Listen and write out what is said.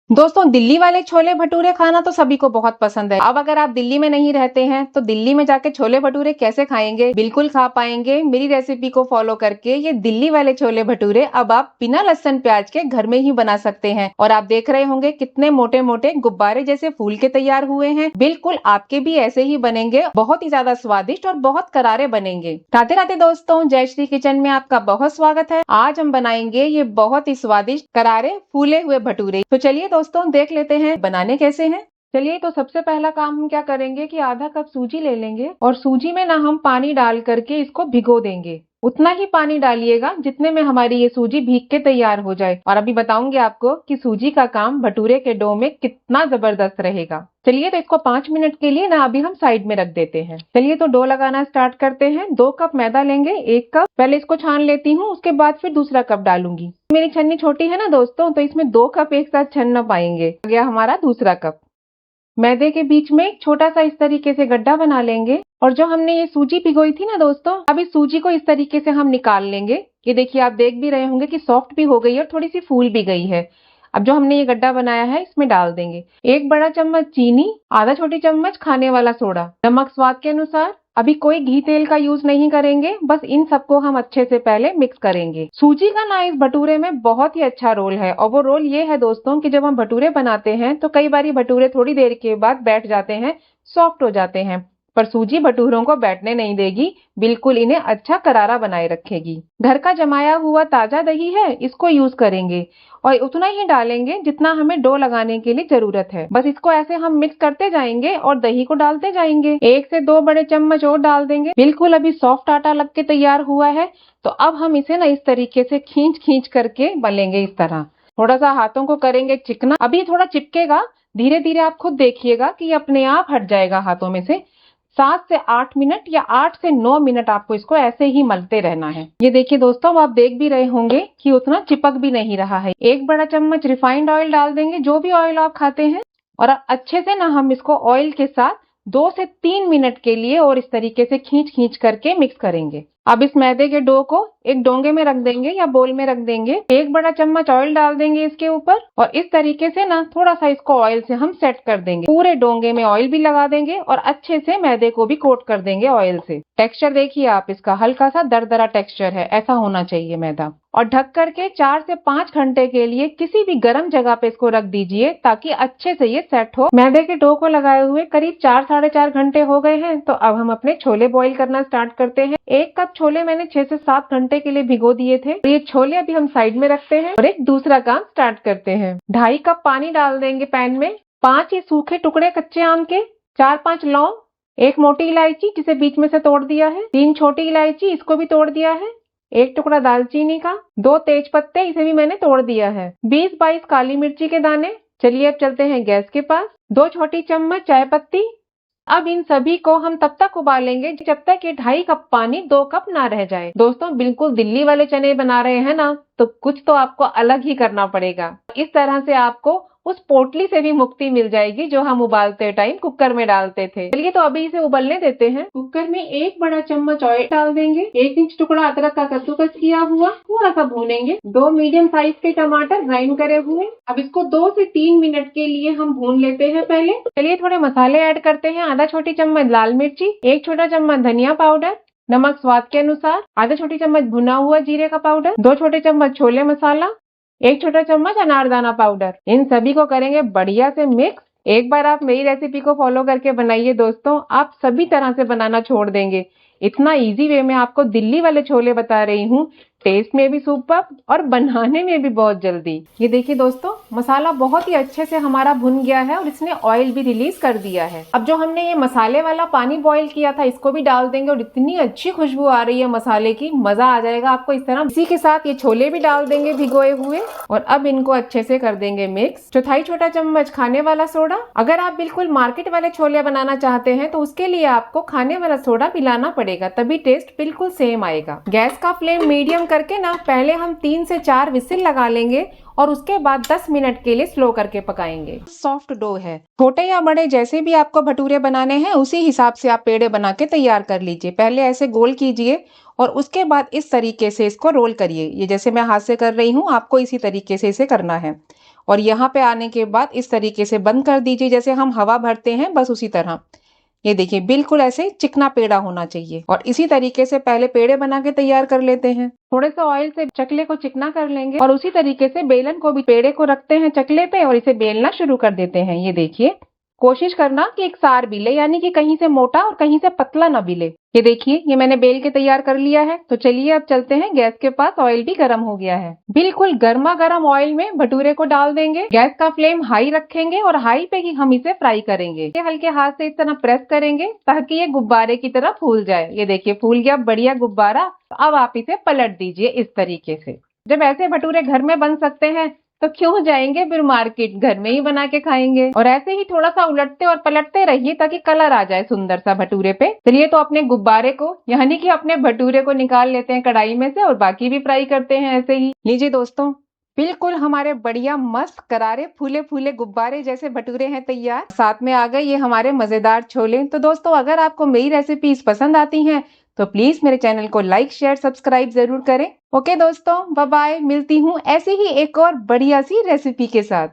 दोस्तों, दिल्ली वाले छोले भटूरे खाना तो सभी को बहुत पसंद है। अब अगर आप दिल्ली में नहीं रहते हैं तो दिल्ली में जाके छोले भटूरे कैसे खाएंगे? बिल्कुल खा पाएंगे। मेरी रेसिपी को फॉलो करके ये दिल्ली वाले छोले भटूरे अब आप बिना लहसुन प्याज के घर में ही बना सकते हैं। और आप देख रहे होंगे कितने मोटे मोटे गुब्बारे जैसे फूल के तैयार हुए हैं। बिल्कुल आपके भी ऐसे ही बनेंगे, बहुत ही ज्यादा स्वादिष्ट और बहुत करारे बनेंगे। राधे राधे दोस्तों, जय श्री किचन में आपका बहुत स्वागत है। आज हम बनाएंगे ये बहुत ही स्वादिष्ट करारे फूले हुए भटूरे। तो चलिए दोस्तों, देख लेते हैं बनाने कैसे हैं। चलिए, तो सबसे पहला काम हम क्या करेंगे कि आधा कप सूजी ले लेंगे और सूजी में ना हम पानी डाल करके इसको भिगो देंगे। उतना ही पानी डालिएगा जितने में हमारी ये सूजी भीग के तैयार हो जाए। और अभी बताऊंगी आपको कि सूजी का काम भटूरे के डो में कितना जबरदस्त रहेगा। चलिए, तो इसको 5 मिनट के लिए ना अभी हम साइड में रख देते हैं। चलिए, तो डो लगाना स्टार्ट करते हैं। 2 कप मैदा लेंगे, 1 कप पहले इसको छान लेती हूँ, उसके बाद फिर दूसरा कप डालूंगी। मेरी छन्नी छोटी है ना दोस्तों, तो इसमें 2 कप एक साथ छन ना पाएंगे। आ गया हमारा दूसरा कप। मैदे के बीच में एक छोटा सा इस तरीके से गड्ढा बना लेंगे और जो हमने ये सूजी भिगोई थी ना दोस्तों, अब इस सूजी को इस तरीके से हम निकाल लेंगे। ये देखिए, आप देख भी रहे होंगे कि सॉफ्ट भी हो गई है और थोड़ी सी फूल भी गई है। अब जो हमने ये गड्ढा बनाया है इसमें डाल देंगे 1 बड़ा चम्मच चीनी, आधा छोटी चम्मच खाने वाला सोडा, नमक स्वाद के अनुसार। अभी कोई घी तेल का यूज नहीं करेंगे, बस इन सबको हम अच्छे से पहले मिक्स करेंगे। सूजी का ना इस भटूरे में बहुत ही अच्छा रोल है और वो रोल ये है दोस्तों कि जब हम भटूरे बनाते हैं तो कई बार भटूरे थोड़ी देर के बाद बैठ जाते हैं, सॉफ्ट हो जाते हैं, पर सूजी भटूरों को बैठने नहीं देगी, बिल्कुल इन्हें अच्छा करारा बनाए रखेगी। घर का जमाया हुआ ताजा दही है, इसको यूज करेंगे और उतना ही डालेंगे जितना हमें डो लगाने के लिए जरूरत है। बस इसको ऐसे हम मिक्स करते जाएंगे और दही को डालते जाएंगे। 1 से 2 बड़े चम्मच और डाल देंगे। बिल्कुल अभी सॉफ्ट आटा लग के तैयार हुआ है। तो अब हम इसे ना इस तरीके से खींच खींच करके मलेंगे। इस तरह थोड़ा सा हाथों को करेंगे चिकना। अभी थोड़ा चिपकेगा, धीरे धीरे आप खुद देखिएगा कि ये अपने आप हट जाएगा हाथों में से। 7 से 8 मिनट या 8 से 9 मिनट आपको इसको ऐसे ही मलते रहना है। ये देखिए दोस्तों, आप देख भी रहे होंगे कि उतना चिपक भी नहीं रहा है। 1 बड़ा चम्मच रिफाइंड ऑयल डाल देंगे, जो भी ऑयल आप खाते हैं, और अच्छे से ना हम इसको ऑयल के साथ 2 से 3 मिनट के लिए और इस तरीके से खींच खींच करके मिक्स करेंगे। अब इस मैदे के डो को एक डोंगे में रख देंगे या बोल में रख देंगे। 1 बड़ा चम्मच ऑयल डाल देंगे इसके ऊपर और इस तरीके से ना थोड़ा सा इसको ऑयल से हम सेट कर देंगे। पूरे डोंगे में ऑयल भी लगा देंगे और अच्छे से मैदे को भी कोट कर देंगे ऑयल से। टेक्सचर देखिए आप इसका, हल्का सा दरदरा टेक्सचर है, ऐसा होना चाहिए मैदा। और ढक करके 4 से 5 घंटे के लिए किसी भी गर्म जगह पे इसको रख दीजिए ताकि अच्छे से ये सेट हो। मैदे के डो को लगाए हुए करीब 4 साढ़े 4 घंटे हो गए हैं। तो अब हम अपने छोले बॉईल करना स्टार्ट करते हैं। 1 कप छोले मैंने 6 से 7 घंटे के लिए भिगो दिए थे। तो ये छोले अभी हम साइड में रखते हैं और एक दूसरा काम स्टार्ट करते हैं। 2.5 कप पानी डाल देंगे पैन में। 5 ये सूखे टुकड़े कच्चे आम के, 4-5 लौंग, 1 मोटी इलायची जिसे बीच में से तोड़ दिया है, 3 छोटी इलायची इसको भी तोड़ दिया है, 1 टुकड़ा दालचीनी का, 2 तेज पत्ते इसे भी मैंने तोड़ दिया है, 20-22 काली मिर्ची के दाने। चलिए अब चलते हैं गैस के पास। 2 छोटी चम्मच चाय पत्ती। अब इन सभी को हम तब तक उबालेंगे जब तक ये 2.5 कप पानी 2 कप ना रह जाए। दोस्तों, बिल्कुल दिल्ली वाले चने बना रहे हैं ना, तो कुछ तो आपको अलग ही करना पड़ेगा। इस तरह से आपको उस पोटली से भी मुक्ति मिल जाएगी जो हम उबालते टाइम कुकर में डालते थे। चलिए, तो अभी इसे उबलने देते हैं। कुकर में 1 बड़ा चम्मच ऑयल डाल देंगे, 1 इंच टुकड़ा अदरक का कद्दूकस किया हुआ थोड़ा सा भूनेंगे, 2 मीडियम साइज के टमाटर ग्राइंड करे हुए। अब इसको 2 से 3 मिनट के लिए हम भून लेते हैं पहले। चलिए, थोड़े मसाले ऐड करते हैं। आधा छोटी चम्मच लाल मिर्ची, 1 छोटा चम्मच धनिया पाउडर, नमक स्वाद के अनुसार, आधा छोटी चम्मच भुना हुआ जीरे का पाउडर, 2 छोटे चम्मच छोले मसाला, 1 छोटा चम्मच अनारदाना पाउडर। इन सभी को करेंगे बढ़िया से मिक्स। एक बार आप मेरी रेसिपी को फॉलो करके बनाइए दोस्तों, आप सभी तरह से बनाना छोड़ देंगे। इतना इजी वे में आपको दिल्ली वाले छोले बता रही हूँ, टेस्ट में भी सुपर और बनाने में भी बहुत जल्दी। ये देखिए दोस्तों, मसाला बहुत ही अच्छे से हमारा भुन गया है और इसने ऑयल भी रिलीज कर दिया है। अब जो हमने ये मसाले वाला पानी बॉईल किया था इसको भी डाल देंगे और इतनी अच्छी खुशबू आ रही है मसाले की, मजा आ जाएगा आपको इस तरह। इसी के साथ ये छोले भी डाल देंगे भिगोए हुए और अब इनको अच्छे से कर देंगे मिक्स। 1/4 छोटा चम्मच खाने वाला सोडा। अगर आप बिल्कुल मार्केट वाले छोले बनाना चाहते हैं तो उसके लिए आपको खाने वाला सोडा मिलाना पड़ेगा, तभी टेस्ट बिल्कुल सेम आएगा। गैस का फ्लेम मीडियम करके ना पहले हम 3 से 4 विसिल लगा लेंगे और उसके बाद 10 मिनट के लिए स्लो करके पकाएंगे। सॉफ्ट डो है, छोटे या बड़े जैसे भी आपको भटूरे बनाने हैं उसी हिसाब से आप पेड़े बना के तैयार कर लीजिए। पहले ऐसे गोल कीजिए और उसके बाद इस तरीके से इसको रोल करिए। ये जैसे मैं हाथ से कर रही हूँ, आपको इसी तरीके से इसे करना है। और यहाँ पे आने के बाद इस तरीके से बंद कर दीजिए, जैसे हम हवा भरते हैं बस उसी तरह। ये देखिए बिल्कुल ऐसे चिकना पेड़ा होना चाहिए। और इसी तरीके से पहले पेड़े बना के तैयार कर लेते हैं। थोड़े से ऑयल से चकले को चिकना कर लेंगे और उसी तरीके से बेलन को भी पेड़े को रखते हैं चकले पे और इसे बेलना शुरू कर देते हैं। ये देखिए कोशिश करना कि एक सार बिले, यानी कि कहीं से मोटा और कहीं से पतला ना बिले। ये देखिए ये मैंने बेल के तैयार कर लिया है। तो चलिए अब चलते हैं गैस के पास, ऑयल भी गर्म हो गया है। बिल्कुल गर्मा गर्म ऑयल में भटूरे को डाल देंगे। गैस का फ्लेम हाई रखेंगे और हाई पे ही हम इसे फ्राई करेंगे। हल्के हाथ से इस तरह प्रेस करेंगे ताकि ये गुब्बारे की तरह फूल जाए। ये देखिए फूल गया बढ़िया गुब्बारा। अब आप इसे पलट दीजिए इस तरीके से। जब ऐसे भटूरे घर में बन सकते हैं तो क्यों जाएंगे फिर मार्केट, घर में ही बना के खाएंगे। और ऐसे ही थोड़ा सा उलटते और पलटते रहिए ताकि कलर आ जाए सुंदर सा भटूरे पे। चलिए तो अपने गुब्बारे को यानी कि अपने भटूरे को निकाल लेते हैं कढ़ाई में से और बाकी भी फ्राई करते हैं ऐसे ही। लीजिए दोस्तों बिल्कुल हमारे बढ़िया मस्त करारे फूले फूले गुब्बारे जैसे भटूरे हैं तैयार। साथ में आ गए ये हमारे मजेदार छोले। तो दोस्तों अगर आपको मेरी रेसिपीज पसंद आती हैं तो प्लीज मेरे चैनल को लाइक शेयर सब्सक्राइब जरूर करें। ओके दोस्तों बाय बाय, मिलती हूँ ऐसे ही एक और बढ़िया सी रेसिपी के साथ।